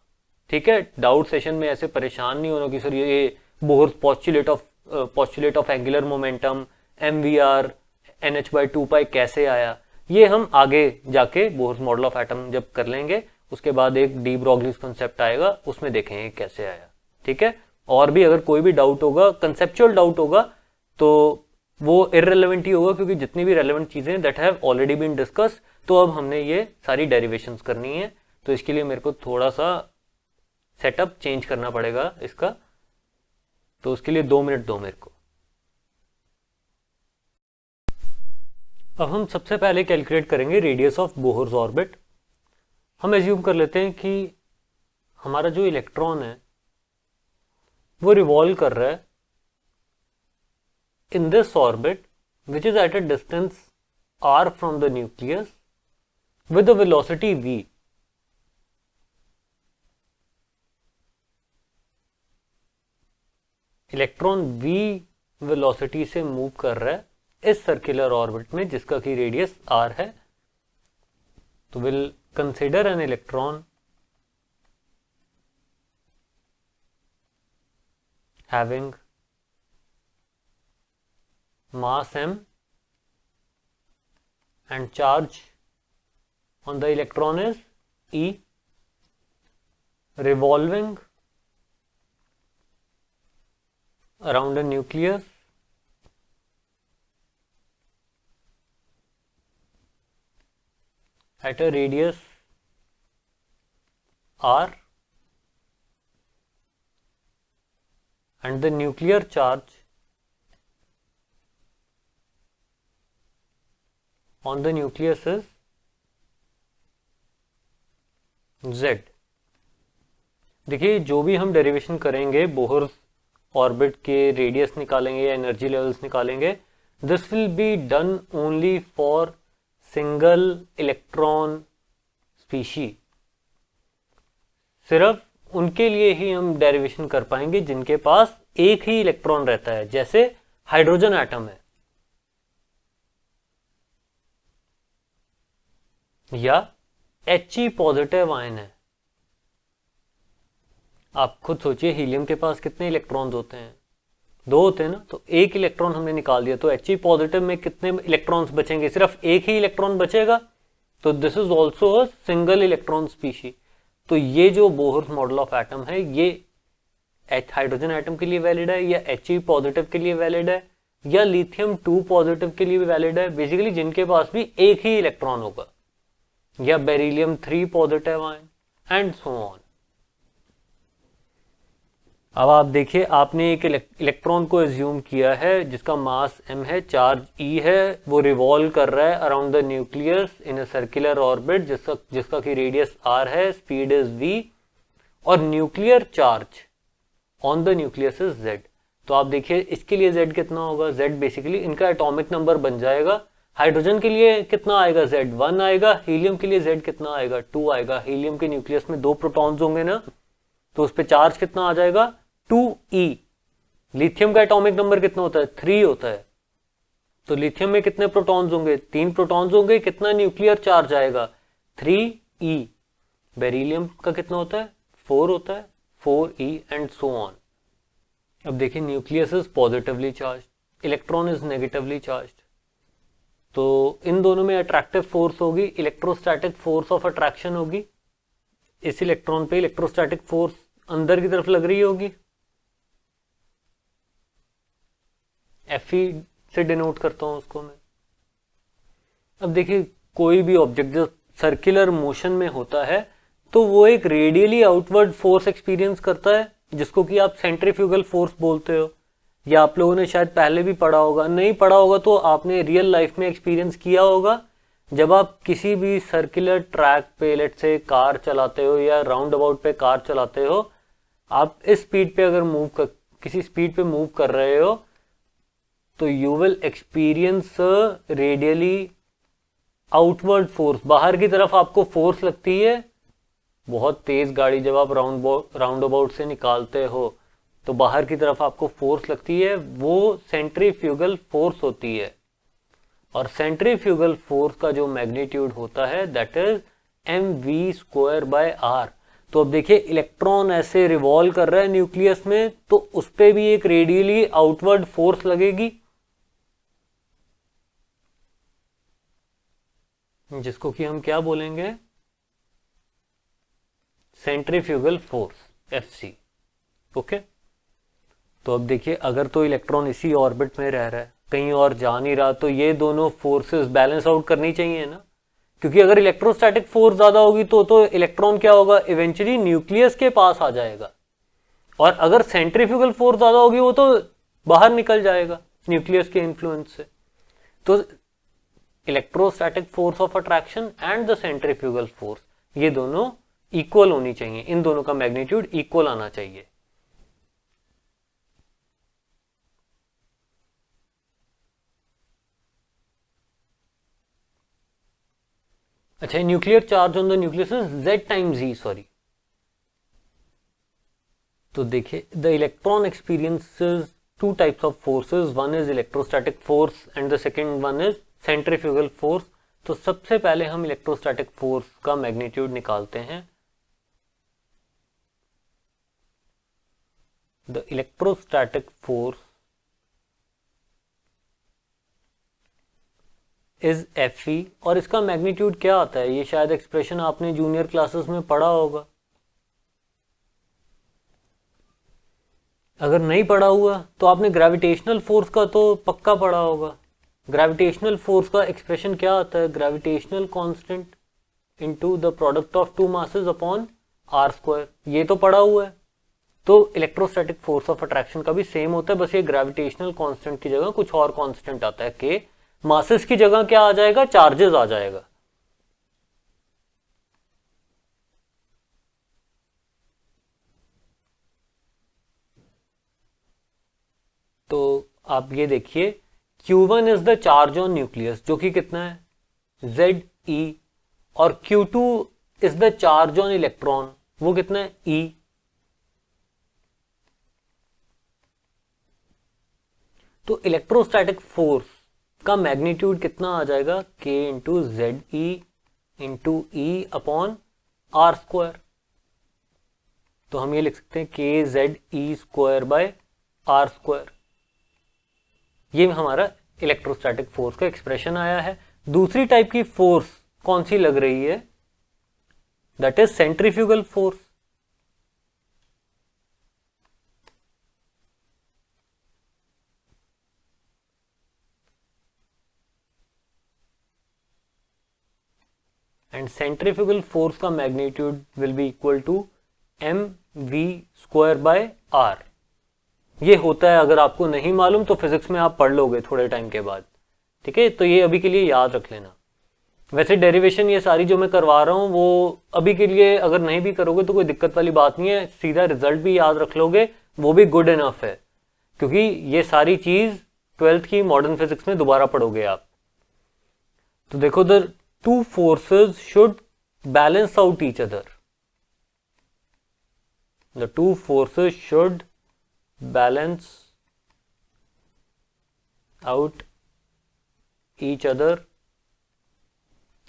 ठीक है। डाउट सेशन में ऐसे परेशान नहीं होना कि सर ये Bohr's postulate of angular momentum, MVR, NH/2π कैसे आया। ये हम आगे जाके बोहर्स मॉडल ऑफ एटम जब कर लेंगे उसके बाद एक डी ब्रोगलीज कंसेप्ट आएगा, उसमें देखेंगे कैसे आया, ठीक है। और भी अगर कोई भी डाउट होगा, कंसेप्चुअल डाउट होगा, तो वो इररिलेवेंट ही होगा, क्योंकि जितनी भी रेलेवेंट चीजें that have already been discuss. तो अब हमने ये सारी डेरिवेशंस करनी है, तो इसके लिए मेरे को थोड़ा सा सेटअप चेंज करना पड़ेगा इसका, तो उसके लिए 2 मिनट दो मेरे को। अब हम सबसे पहले कैलकुलेट करेंगे रेडियस ऑफ बोहर्स ऑर्बिट। हम एज्यूम कर लेते हैं कि हमारा जो इलेक्ट्रॉन है वो रिवॉल्व कर रहा है in this orbit which is at a distance r from the nucleus with a velocity v। Electron v velocity से मूव कर रहा है इस सर्कुलर ऑर्बिट में जिसका की रेडियस r है। तो will consider an electron having mass m and charge on the electron is E, revolving around a nucleus at a radius r, and the nuclear charge on the nucleus is Z। देखिए जो भी हम derivation करेंगे Bohr's orbit के radius निकालेंगे या energy levels निकालेंगे, this will be done only for single electron species. सिर्फ उनके लिए ही हम डेरिवेशन कर पाएंगे जिनके पास एक ही इलेक्ट्रॉन रहता है, जैसे हाइड्रोजन एटम है या He पॉजिटिव आयन है। आप खुद सोचिए हीलियम के पास कितने इलेक्ट्रॉन्स होते हैं, 2 होते हैं ना, तो एक इलेक्ट्रॉन हमने निकाल दिया तो He पॉजिटिव में कितने इलेक्ट्रॉन्स बचेंगे, सिर्फ एक ही इलेक्ट्रॉन बचेगा। तो this is also a single electron species. तो ये जो बोहर्स मॉडल ऑफ एटम है ये हाइड्रोजन एटम के लिए वैलिड है या He पॉजिटिव के लिए वैलिड है या लिथियम 2 पॉजिटिव के लिए भी वैलिड है, बेसिकली जिनके पास भी एक ही इलेक्ट्रॉन होगा। या beryllium 3 positive ion and so on. अब आप देखिए, आपने एक इलेक्ट्रॉन को एज्यूम किया है जिसका मास m है, चार्ज E है, वो रिवॉल्व कर रहा है around the nucleus in a circular orbit जिसका की रेडियस r है, स्पीड इज v, और nuclear charge on the nucleus is z। तो आप देखिए इसके लिए z कितना होगा, z बेसिकली इनका एटॉमिक नंबर बन जाएगा। हाइड्रोजन के लिए कितना आएगा, z 1 आएगा। हीलियम के लिए z कितना आएगा, 2 आएगा। हीलियम के न्यूक्लियस में 2 प्रोटॉन्स होंगे ना, तो उस पर चार्ज कितना आ जाएगा, 2e। लिथियम का एटॉमिक नंबर कितना होता है, 3 होता है। तो लिथियम में कितने प्रोटॉन्स होंगे, 3 प्रोटॉन्स होंगे। कितना न्यूक्लियर चार्ज आएगा, 3e। बेरिलियम का कितना होता है, 4 होता है, 4e एंड सो ऑन। अब देखिए, nucleus is positively charge, electron is negatively charge, तो इन दोनों में अट्रैक्टिव फोर्स होगी, इलेक्ट्रोस्टैटिक फोर्स ऑफ अट्रैक्शन होगी। इस इलेक्ट्रॉन पे इलेक्ट्रोस्टैटिक फोर्स अंदर की तरफ लग रही होगी, Fe से डिनोट करता हूं उसको मैं। अब देखिए, कोई भी ऑब्जेक्ट जो सर्कुलर मोशन में होता है तो वो एक रेडियली आउटवर्ड फोर्स एक्सपीरियंस करता है, जिसको कि आप सेंट्रीफ्यूगल फोर्स बोलते हो। या आप लोगों ने शायद पहले भी पढ़ा होगा, नहीं पढ़ा होगा तो आपने रियल लाइफ में एक्सपीरियंस किया होगा। जब आप किसी भी सर्कुलर ट्रैक पे लेट से कार चलाते हो या राउंड अबाउट पे कार चलाते हो, आप इस स्पीड पे अगर किसी स्पीड पे मूव कर रहे हो तो you will experience radially outward force. बाहर की तरफ आपको फोर्स लगती है, बहुत तेज गाड़ी जब आप राउंड अबाउट से निकालते हो तो बाहर की तरफ आपको फोर्स लगती है, वो सेंट्रीफ्यूगल फोर्स होती है। और सेंट्रीफ्यूगल फोर्स का जो मैग्नीट्यूड होता है दैट इज mv²/r। तो अब देखिए, इलेक्ट्रॉन ऐसे रिवॉल्व कर रहा है न्यूक्लियस में, तो उस पे भी एक रेडियली आउटवर्ड फोर्स लगेगी, जिसको कि हम क्या बोलेंगे, सेंट्रीफ्यूगल फोर्स Fc। ओके, तो अब देखिए, अगर तो इलेक्ट्रॉन इसी ऑर्बिट में रह रहा है, कहीं और जा नहीं रहा, तो ये दोनों फोर्सेस बैलेंस आउट करनी चाहिए ना। क्योंकि अगर इलेक्ट्रोस्टैटिक फोर्स ज्यादा होगी तो इलेक्ट्रॉन क्या होगा, इवेंचुअली न्यूक्लियस के पास आ जाएगा। और अगर सेंट्रीफ्यूगल फोर्स ज्यादा होगी वो तो बाहर निकल जाएगा न्यूक्लियस के इन्फ्लुएंस से। तो electrostatic force of attraction and the centrifugal force, ये दोनों इक्वल होनी चाहिए, इन दोनों का मैग्नीट्यूड इक्वल आना चाहिए। अच्छा, nuclear charge on the nucleus is Z times E, sorry. तो देखिए, the electron experiences two types of forces, one is electrostatic force and the second one is centrifugal force. तो सबसे पहले हम इलेक्ट्रोस्टैटिक फोर्स का मैग्नीट्यूड निकालते हैं। The electrostatic force is Fe, और इसका मैग्नीट्यूड क्या आता है, ये शायद एक्सप्रेशन आपने जूनियर क्लासेस में पढ़ा होगा। अगर नहीं पढ़ा हुआ तो आपने ग्रेविटेशनल फोर्स का तो पक्का पढ़ा होगा। ग्रेविटेशनल फोर्स का एक्सप्रेशन क्या आता है, gravitational constant into the product of two masses upon r²। ये तो पढ़ा हुआ है। तो इलेक्ट्रोस्टैटिक फोर्स ऑफ अट्रैक्शन का भी सेम होता है, बस ये ग्रेविटेशनल कांस्टेंट की जगह कुछ और कांस्टेंट आता है, के मासेस की जगह क्या आ जाएगा, चार्जेस आ जाएगा। तो आप ये देखिए, Q1 is the charge on nucleus, जो कि कितना है, Ze, और Q2 is the charge on electron, वो कितना है, E। तो इलेक्ट्रोस्टैटिक फोर्स का मैग्नीट्यूड कितना आ जाएगा, K into ZE into E upon r²। तो हम ये लिख सकते हैं KZE²/r²। ये हमारा इलेक्ट्रोस्टैटिक फोर्स का एक्सप्रेशन आया है। दूसरी टाइप की फोर्स कौन सी लग रही है, that is centrifugal force. And centrifugal force का magnitude will be equal to m v square by r. ये होता है, अगर आपको नहीं मालूम तो फिजिक्स में आप पढ़ लोगे थोड़े टाइम के बाद, ठीक है। तो ये अभी के लिए याद रख लेना। वैसे डेरिवेशन ये सारी जो मैं करवा रहा हूँ वो अभी के लिए अगर नहीं भी करोगे तो कोई दिक्कत वाली बात नहीं है, सीधा रिजल्ट भी याद रख लोगे, वो भी गुड इनफ है, क्योंकि ये सारी चीज 12th की मॉडर्न फिजिक्स में दोबारा पढ़ोगे आप। तो देखो, the two forces should balance out each other. The two forces should balance out each other,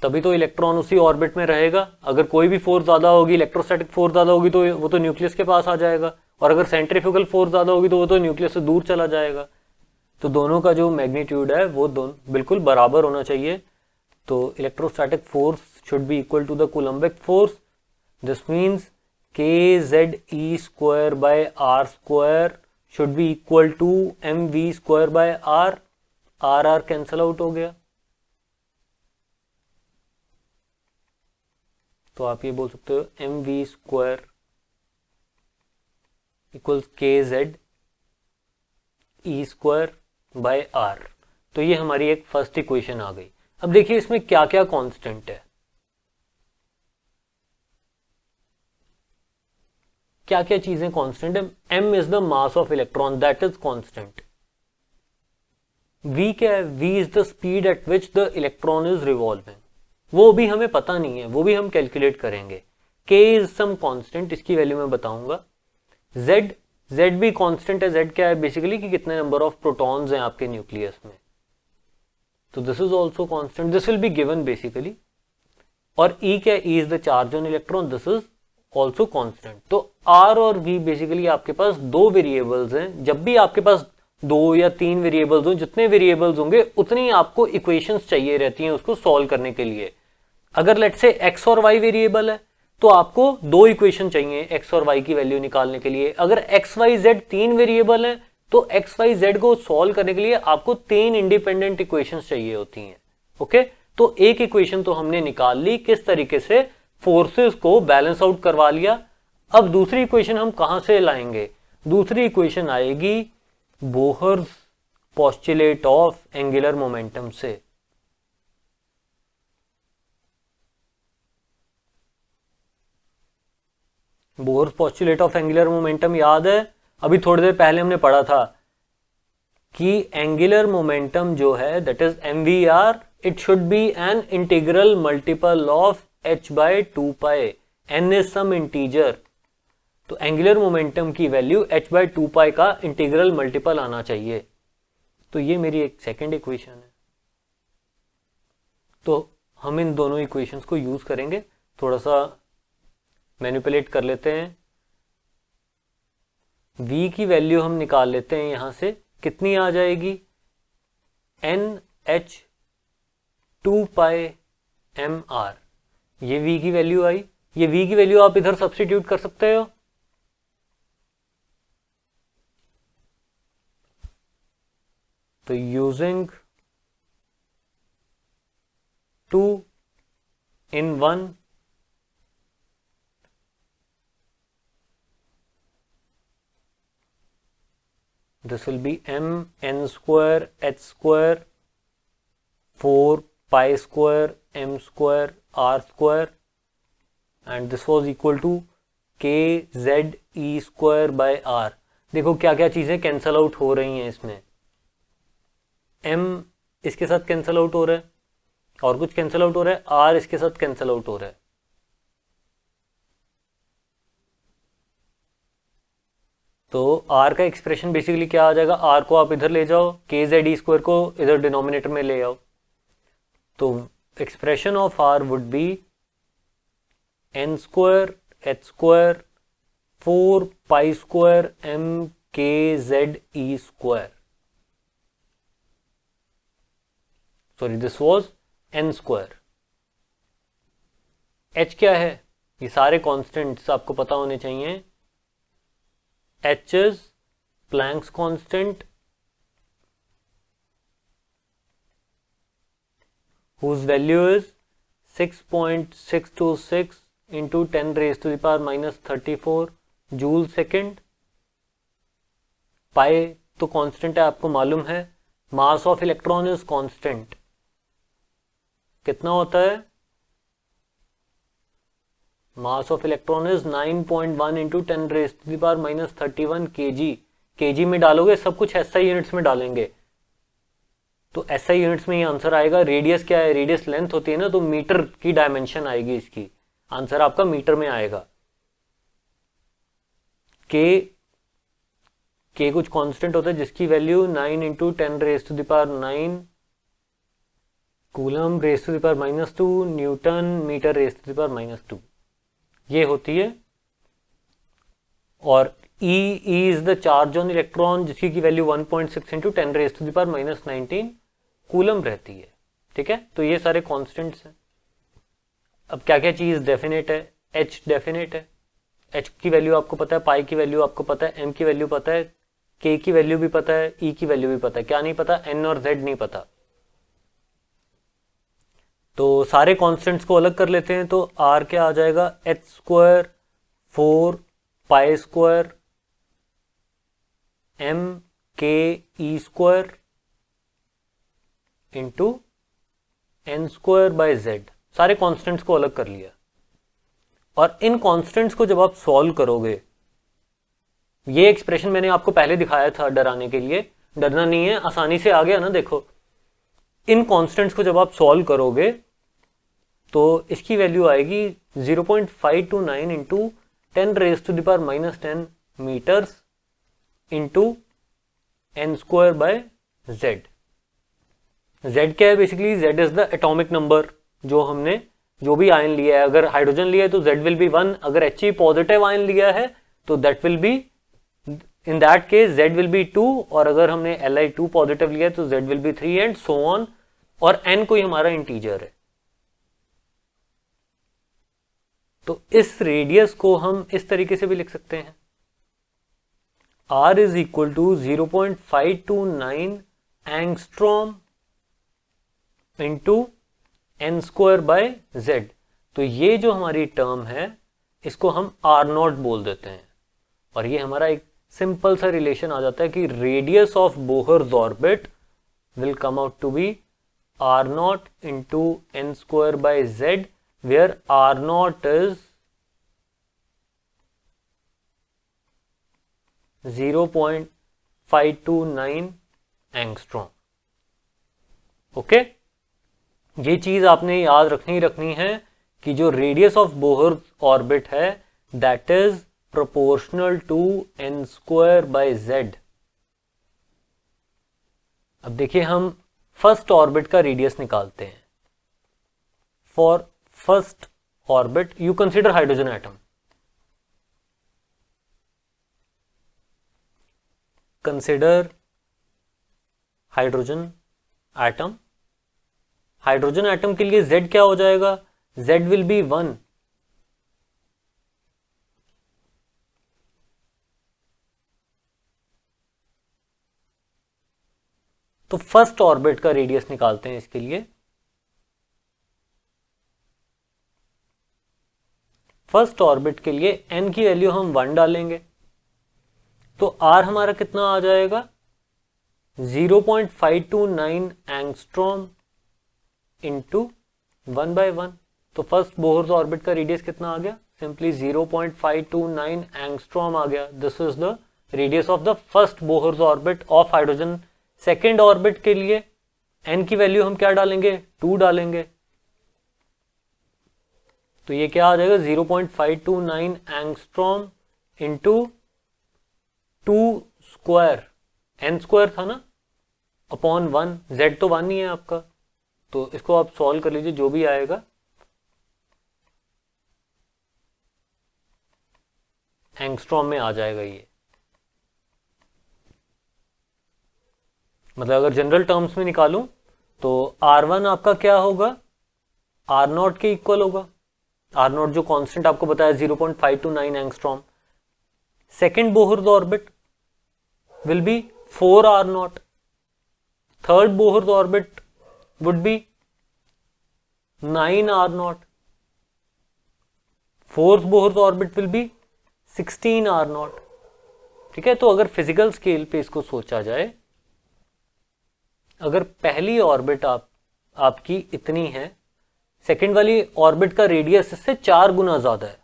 तभी तो इलेक्ट्रॉन उसी ऑर्बिट में रहेगा। अगर कोई भी फोर्स ज्यादा होगी, इलेक्ट्रोस्टैटिक फोर्स ज्यादा होगी, तो वो तो न्यूक्लियस के पास आ जाएगा, और अगर सेंट्रीफ्यूगल फोर्स ज्यादा होगी तो वो तो न्यूक्लियस से दूर चला जाएगा। तो दोनों का जो मैग्नीट्यूड है वो दोनों बिल्कुल बराबर होना चाहिए। तो electrostatic force should be equal to the coulombic force. This means k z e square by r square should be equal to m v square by r. R r cancel out हो गया, तो आप ये बोल सकते हो m v square equals k z e square by r. तो ये हमारी एक फर्स्ट इक्वेशन आ गई। अब देखिए इसमें क्या क्या कांस्टेंट है, क्या क्या चीजें कांस्टेंट है। m is the mass of electron, that is constant. v क्या है, v is the speed at which the electron is revolving, वो भी हमें पता नहीं है, वो भी हम कैलकुलेट करेंगे। k इज सम कांस्टेंट, इसकी वैल्यू मैं बताऊंगा। z भी कांस्टेंट है। z क्या है बेसिकली कि कितने नंबर ऑफ प्रोटॉन्स हैं आपके न्यूक्लियस में, तो this is also constant, this will be given basically. और e क्या है, e is the charge on electron, this is also constant. तो r और v बेसिकली आपके पास दो वेरिएबल्स हैं। जब भी आपके पास 2 या 3 वेरिएबल्स हो, जितने वेरिएबल्स होंगे उतनी आपको इक्वेशंस चाहिए रहती हैं उसको सॉल्व करने के लिए। अगर लेट्स से x और y वेरिएबल है तो आपको 2 इक्वेशन चाहिए x और y की वैल्यू निकालने के लिए। अगर x y z 3 वेरिएबल है तो x y z को सॉल्व करने के लिए आपको 3 इंडिपेंडेंट इक्वेशंस चाहिए होती हैं। ओके, तो एक इक्वेशन तो हमने निकाल ली, किस तरीके से फोर्सेस को बैलेंस आउट करवा लिया। अब दूसरी इक्वेशन हम कहां से लाएंगे, दूसरी इक्वेशन आएगी Bohr's postulate of angular momentum से। Bohr's postulate of angular momentum याद है, अभी थोड़ी देर पहले हमने पढ़ा था कि एंगुलर मोमेंटम जो है that is mvr, it should be an integral multiple of h by 2 pi, n is some integer. तो एंगुलर मोमेंटम की वैल्यू h बाय 2 पाई का इंटीग्रल मल्टीपल आना चाहिए। तो ये मेरी एक सेकेंड इक्वेशन है। तो हम इन दोनों इक्वेशंस को यूज करेंगे, थोड़ा सा मैनिपुलेट कर लेते हैं। v की वैल्यू हम निकाल लेते हैं यहां से, कितनी आ जाएगी, NH 2 पाई mr। ये v की वैल्यू आई, ये v की वैल्यू आप इधर सब्स्टिट्यूट कर सकते हो। तो using 2 in 1, this will be m n square h square 4 pi square m square r square, and this was equal to k z e square by r। देखो क्या क्या चीजें कैंसल आउट हो रही हैं इसमें, m इसके साथ कैंसल आउट हो रहा है, और कुछ कैंसल आउट हो रहा है, r इसके साथ कैंसल आउट हो रहा है। तो r का एक्सप्रेशन बेसिकली क्या आ जाएगा, r को आप इधर ले जाओ, के जेड ई स्क्वायर को इधर डिनोमिनेटर में ले आओ। तो expression of r would be n square h square 4 pi square m के z e square, sorry this was n square. h क्या है, ये सारे कॉन्स्टेंट्स आपको पता होने चाहिए। H is Planck's constant whose value is 6.626 into 10⁻⁻34 joule second. Pi तो कांस्टेंट है, आपको मालूम है। Mass of electron is constant, कितना होता है? Mass of electron is 9.1 into 10⁻⁻31 kg। kg में डालोगे, सब कुछ SI यूनिट्स में डालेंगे तो SI यूनिट्स में ही आंसर आएगा। रेडियस क्या है? रेडियस लेंथ होती है ना, तो मीटर की डायमेंशन आएगी इसकी, आंसर आपका मीटर में आएगा। के कुछ कांस्टेंट होता है जिसकी value 9 into 10⁻⁹ coulomb (⁻⁻2) newton metre (⁻⁻2) ये होती है। और E is the charge on electron जिसकी की वैल्यू 1.6 इंटू 10⁻⁻19 कूलम रहती है। ठीक है, तो ये सारे कांस्टेंट्स हैं। अब क्या क्या चीज डेफिनेट है? H डेफिनेट है, H की वैल्यू आपको पता है, पाई की वैल्यू आपको पता है, M की वैल्यू पता है, K की वैल्यू भी पता है, E की वैल्यू भी पता है। क्या नहीं पता? N और Z नहीं पता। तो सारे कांस्टेंट्स को अलग कर लेते हैं, तो R क्या आ जाएगा? h² 4 π² mke² into n²/z। सारे कांस्टेंट्स को अलग कर लिया। और इन कांस्टेंट्स को जब आप सॉल्व करोगे, ये एक्सप्रेशन मैंने आपको पहले दिखाया था डराने के लिए, डरना नहीं है, आसानी से आ गया ना। देखो, इन कांस्टेंट्स को जब आप सॉल्व करोगे तो इसकी वैल्यू आएगी 0.529 into 10⁻⁻10 metres into n²/z। z क्या है? Basically z is the atomic number जो हमने जो भी आयन लिया है। अगर हाइड्रोजन लिया है तो z विल बी 1, अगर He पॉजिटिव आयन लिया है तो that will B, in that case z will be 2, और अगर हमने Li2 पॉजिटिव लिया है तो z will be 3 and so on. और n कोई हमारा इंटीजर है। तो इस रेडियस को हम इस तरीके से भी लिख सकते हैं, R is equal to 0.529 angstrom into n²/z। तो ये जो हमारी टर्म है इसको हम R0 बोल देते हैं। और ये हमारा एक सिंपल सा रिलेशन आ जाता है कि radius of Bohr's orbit will come out to be R0 into n²/z, where R0 is 0.529 angstrom. Okay, ये चीज आपने याद रखनी है कि जो रेडियस ऑफ बोहर ऑर्बिट है that is proportional to n²/z। अब देखिए, हम फर्स्ट ऑर्बिट का रेडियस निकालते हैं। For first orbit you consider hydrogen atom. Consider hydrogen atom. Hydrogen atom के लिए z क्या हो जाएगा? z will be 1। तो फर्स्ट ऑर्बिट का रेडियस निकालते हैं इसके लिए। फर्स्ट ऑर्बिट के लिए n की वैल्यू हम 1 डालेंगे, तो r हमारा कितना आ जाएगा? 0.529 एंगस्ट्रॉम इंटू 1/1। तो फर्स्ट बोहर्स ऑर्बिट का रेडियस कितना आ गया? सिंपली 0.529 एंगस्ट्रॉम आ गया। This is the radius of the first Bohr's orbit of hydrogen. Second orbit के लिए n की वैल्यू हम क्या डालेंगे? 2 डालेंगे, तो ये क्या आ जाएगा? 0.529 एंगस्ट्रॉम इंटू 2² n² था ना, अपॉन 1। z तो 1 ही है आपका, तो इसको आप सॉल्व कर लीजिए, जो भी आएगा एंगस्ट्रॉम में आ जाएगा ये। मतलब अगर जनरल टर्म्स में निकालूं तो R1 आपका क्या होगा? R0 के इक्वल होगा। R0 जो कांस्टेंट आपको बताया 0.529 angstrom. Second Bohr's orbit will be 4R0. Third Bohr's orbit would be 9 r not, fourth Bohr's orbit will be 16 r not. ठीक है, तो अगर फिजिकल स्केल पे इसको सोचा जाए, अगर पहली ऑर्बिट आपकी इतनी है, सेकंड वाली ऑर्बिट का रेडियस इससे 4 गुना ज्यादा है,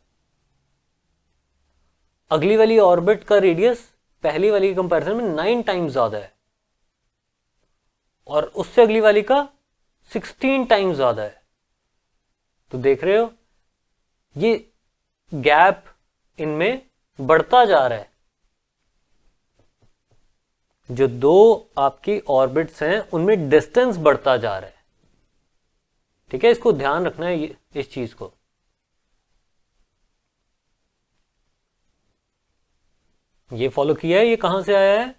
अगली वाली ऑर्बिट का रेडियस पहली वाली के कंपैरिजन में 9 टाइम्स ज्यादा है, और उससे अगली वाली का 16 टाइम्स ज्यादा है। तो देख रहे हो ये गैप इनमें बढ़ता जा रहा है। जो दो आपकी ऑर्बिट्स हैं उनमें डिस्टेंस बढ़ता जा रहा है। ठीक है, इसको ध्यान रखना है इस चीज को। ये फॉलो किया है, ये कहां से आया है?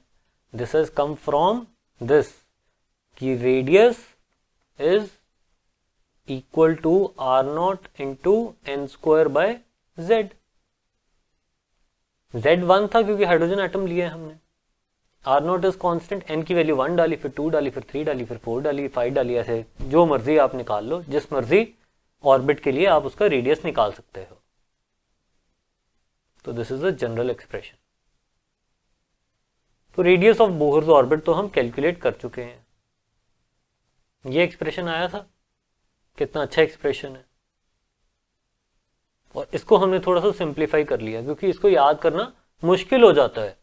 This has come from this कि radius is equal to r not into n square by z. Z 1 था क्योंकि हाइड्रोजन एटम लिया है हमने। R not is constant, n की वैल्यू 1 डाली, फिर 2 डाली, फिर 3 डाली, फिर 4 डाली, 5 डाली, ऐसे जो मर्जी आप निकाल लो, जिस मर्जी ऑर्बिट के लिए आप उसका रेडियस निकाल सकते हो। तो this is a general expression. तो रेडियस ऑफ बोहर्स ऑर्बिट तो हम कैलकुलेट कर चुके हैं। ये एक्सप्रेशन आया था, कितना अच्छा एक्सप्रेशन है। और इसको हमने थोड़ा सा सिंप्लीफाई कर लिया क्योंकि इसको याद करना मुश्किल हो जाता है।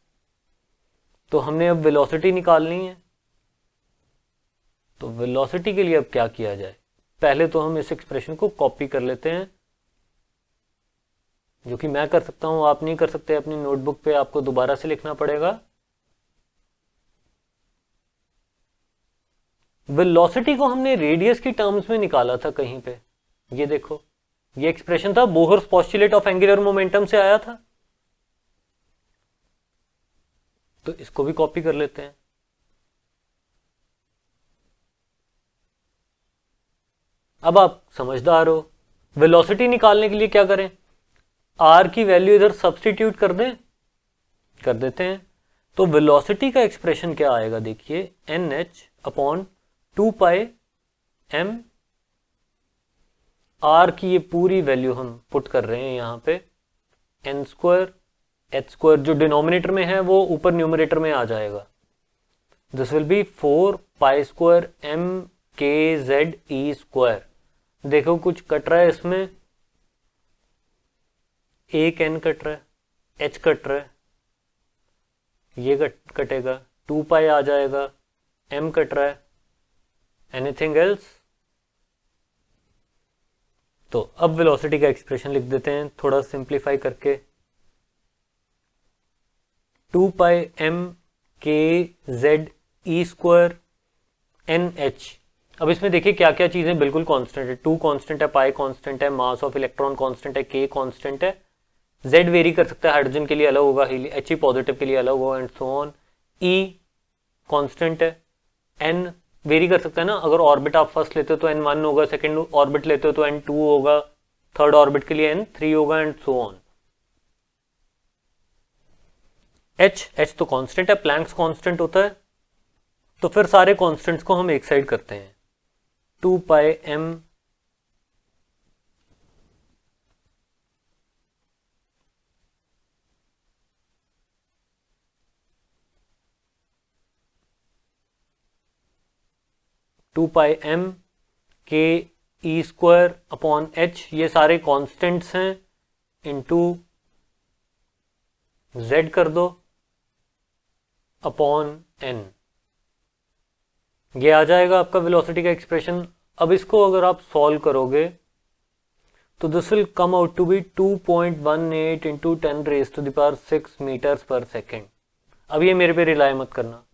तो हमने अब वेलोसिटी निकालनी है। तो वेलोसिटी के लिए अब क्या किया जाए? पहले तो हम इस एक्सप्रेशन को कॉपी कर लेते हैं, जो कि मैं कर सकता हूं, आप नहीं कर सकते। अपनी नोटबुक पे आपको दोबारा से लिखना पड़ेगा। वेलोसिटी को हमने रेडियस की टर्म्स में निकाला था कहीं पे। ये देखो, ये एक्सप्रेशन था, Bohr's postulate of angular momentum से आया था। तो इसको भी कॉपी कर लेते हैं। अब आप समझदार हो, वेलोसिटी निकालने के लिए क्या करें? आर की वैल्यू इधर सब्सटीट्यूट कर दें, कर देते हैं। तो वेलोसिटी का एक्सप्रेशन क्या आएगा? देखिए, N H upon 2 pi M. R की ये पूरी वैल्यू हम पुट कर रहे हैं यहां पे, एन स्क्वायर एच स्क्वायर जो डिनोमिनेटर में है वो ऊपर न्यूमरेटर में आ जाएगा। This will be 4 pi square m k z e square. देखो कुछ कट रहा है इसमें, एक एन कट रहा है, एच कट रहा है, ये कटेगा, 2 पाई आ जाएगा, एम कट रहा है, एनीथिंग एल्स? तो अब वेलोसिटी का एक्सप्रेशन लिख देते हैं थोड़ा सिंप्लीफाई करके, 2 pi M k z e square N H. अब इसमें देखिए क्या क्या चीजें बिल्कुल कांस्टेंट है। 2 कांस्टेंट है, पाई कांस्टेंट है, मास ऑफ इलेक्ट्रॉन कांस्टेंट है, के कांस्टेंट है, जेड वेरी कर सकता है, हाइड्रोजन के लिए अलग होगा, एच ई पॉजिटिव के लिए अलग होगा, and so on. E constant है, एन वेरी कर सकता है ना, अगर ऑर्बिट आप फर्स्ट लेते हो तो n1 होगा, सेकंड ऑर्बिट लेते हो तो n2 होगा, थर्ड ऑर्बिट के लिए n3 होगा, एंड सो ऑन। एच तो कांस्टेंट है, प्लैंक्स कांस्टेंट होता है। तो फिर सारे कांस्टेंट्स को हम एक साइड करते हैं, 2 pi M to pi M के ई स्क्वायर अपॉन एच, ये सारे कांस्टेंट्स हैं, इनटू जेड कर दो अपॉन एन। ये आ जाएगा आपका वेलोसिटी का एक्सप्रेशन। अब इसको अगर आप सॉल्व करोगे तो this will come out to be 2.18 into 10 raise to the power 6 metres per second. अब ये मेरे पे रिलाय मत करना,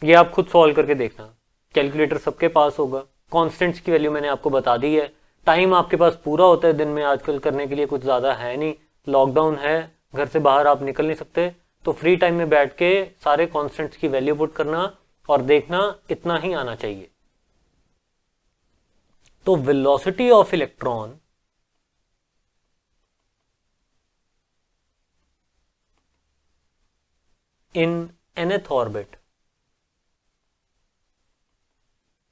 ये आप खुद सॉल्व करके देखना। कैलकुलेटर सबके पास होगा, कॉन्स्टेंट्स की वैल्यू मैंने आपको बता दी है। टाइम आपके पास पूरा होता है दिन में आजकल, करने के लिए कुछ ज्यादा है नहीं, लॉकडाउन है, घर से बाहर आप निकल नहीं सकते, तो फ्री टाइम में बैठ के सारे कॉन्स्टेंट्स की वैल्यू पुट करना और देखना इतना ही आना चाहिए। तो velocity of electron in nth orbit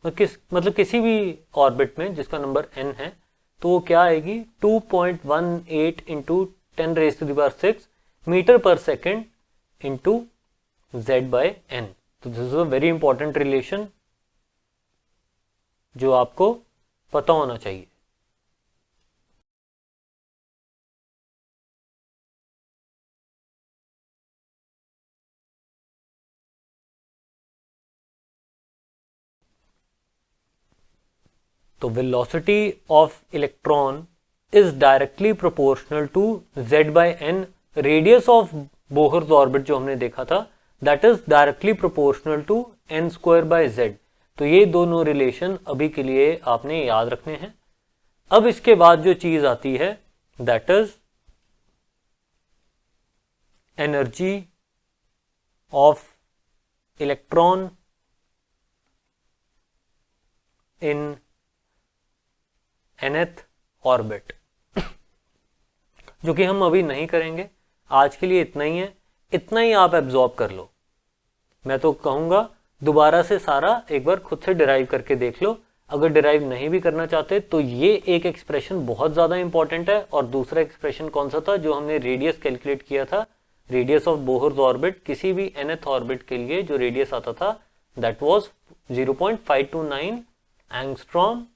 मतलब किसी भी ऑर्बिट में जिसका नंबर n है, तो वो क्या आएगी 2.18 into 10⁻⁶ metre per second into z/n। तो this is a very important relation जो आपको पता होना चाहिए। तो velocity of electron is directly proportional to z/n। Radius of Bohr's orbit जो हमने देखा था that is directly proportional to n²/z। तो ये दोनों रिलेशन अभी के लिए आपने याद रखने हैं। अब इसके बाद जो चीज आती है that is energy of electron in nth orbit, जो कि हम अभी नहीं करेंगे। आज के लिए इतना ही है, इतना ही आप एब्जॉर्ब कर लो। मैं तो कहूंगा दोबारा से सारा एक बार खुद से डिराइव करके देख लो। अगर डिराइव नहीं भी करना चाहते तो ये एक एक्सप्रेशन बहुत ज्यादा इंपॉर्टेंट है। और दूसरा एक्सप्रेशन कौन सा था जो हमने रेडियस कैलकुलेट किया था, रेडियस ऑफ बोहर्स ऑर्बिट किसी भी nth ऑर्बिट के लिए जो रेडियस आता था that was 0.529 angstrom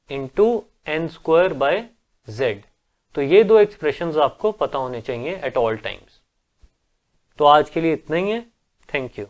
into n²/z। तो ये दो एक्सप्रेशंस आपको पता होने चाहिए एट ऑल टाइम्स। तो आज के लिए इतना ही है। Thank you.